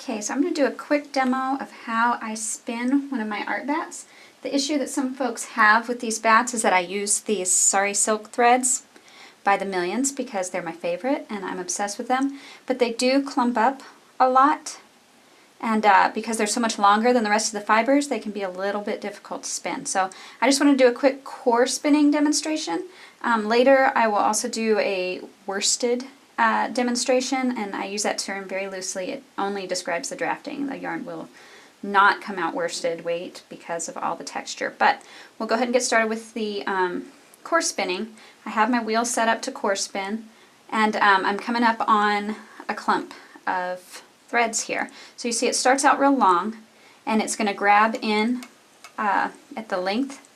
Okay, so I'm going to do a quick demo of how I spin one of my art bats. The issue that some folks have with these bats is that I use these sari silk threads by the millions because they're my favorite and I'm obsessed with them. But they do clump up a lot, and because they're so much longer than the rest of the fibers, they can be a little bit difficult to spin. So I just want to do a quick core spinning demonstration. Later I will also do a worsted demonstration, and I use that term very loosely. It only describes the drafting. The yarn will not come out worsted weight because of all the texture. But we'll go ahead and get started with the core spinning. I have my wheel set up to core spin, and I'm coming up on a clump of threads here. So you see it starts out real long, and it's going to grab in at the length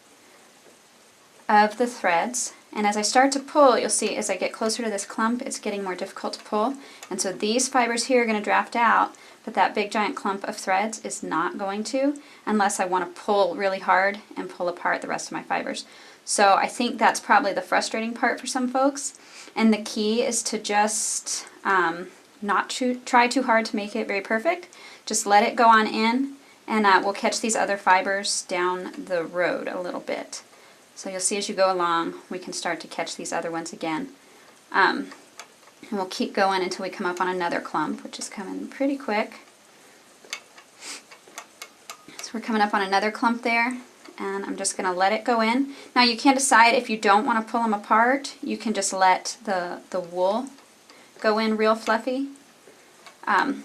of the threads. And as I start to pull, you'll see as I get closer to this clump, it's getting more difficult to pull. And so these fibers here are going to draft out, but that big giant clump of threads is not going to, unless I want to pull really hard and pull apart the rest of my fibers. So I think that's probably the frustrating part for some folks. And the key is to just not try too hard to make it very perfect. Just let it go on in, and we'll catch these other fibers down the road a little bit. So you'll see as you go along, we can start to catch these other ones again. And we'll keep going until we come up on another clump, which is coming pretty quick. So we're coming up on another clump there, and I'm just going to let it go in. Now you can decide if you don't want to pull them apart, you can just let the wool go in real fluffy.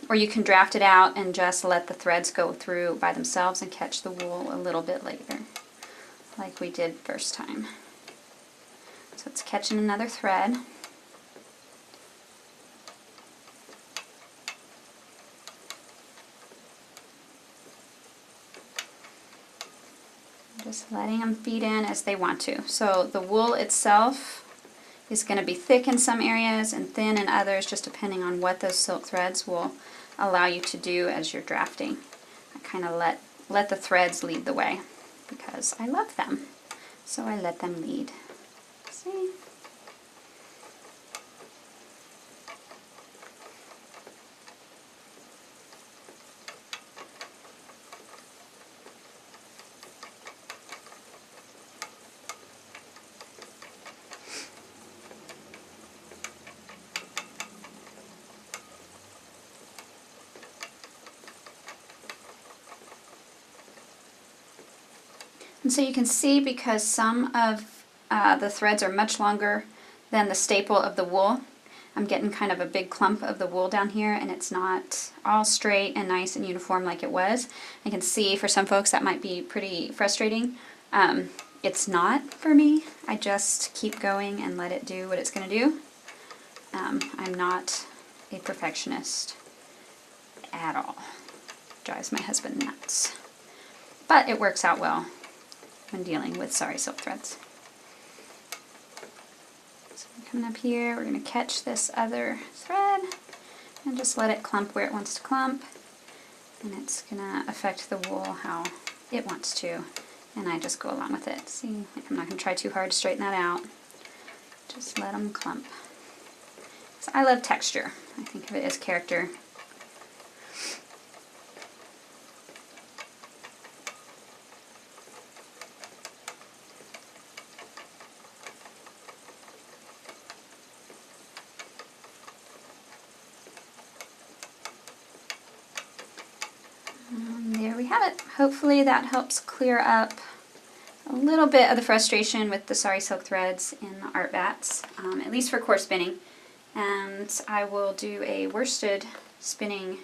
Or you can draft it out and just let the threads go through by themselves and catch the wool a little bit later, like we did first time. So it's catching another thread. Just letting them feed in as they want to. So the wool itself is going to be thick in some areas and thin in others, just depending on what those silk threads will allow you to do as you're drafting. I kind of let the threads lead the way because I love them. So I let them lead. See? And so you can see, because some of the threads are much longer than the staple of the wool, I'm getting kind of a big clump of the wool down here, and it's not all straight and nice and uniform like it was. I can see for some folks that might be pretty frustrating. It's not for me. I just keep going and let it do what it's going to do. I'm not a perfectionist at all. Drives my husband nuts. But it works out well when dealing with sari silk threads. So we're coming up here, we're going to catch this other thread and just let it clump where it wants to clump, and it's going to affect the wool how it wants to, and I just go along with it. See, I'm not going to try too hard to straighten that out. Just let them clump. So I love texture. I think of it as character. There we have it. Hopefully that helps clear up a little bit of the frustration with the sari silk threads in the art bats, at least for core spinning. And I will do a worsted spinning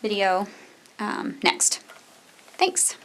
video next. Thanks.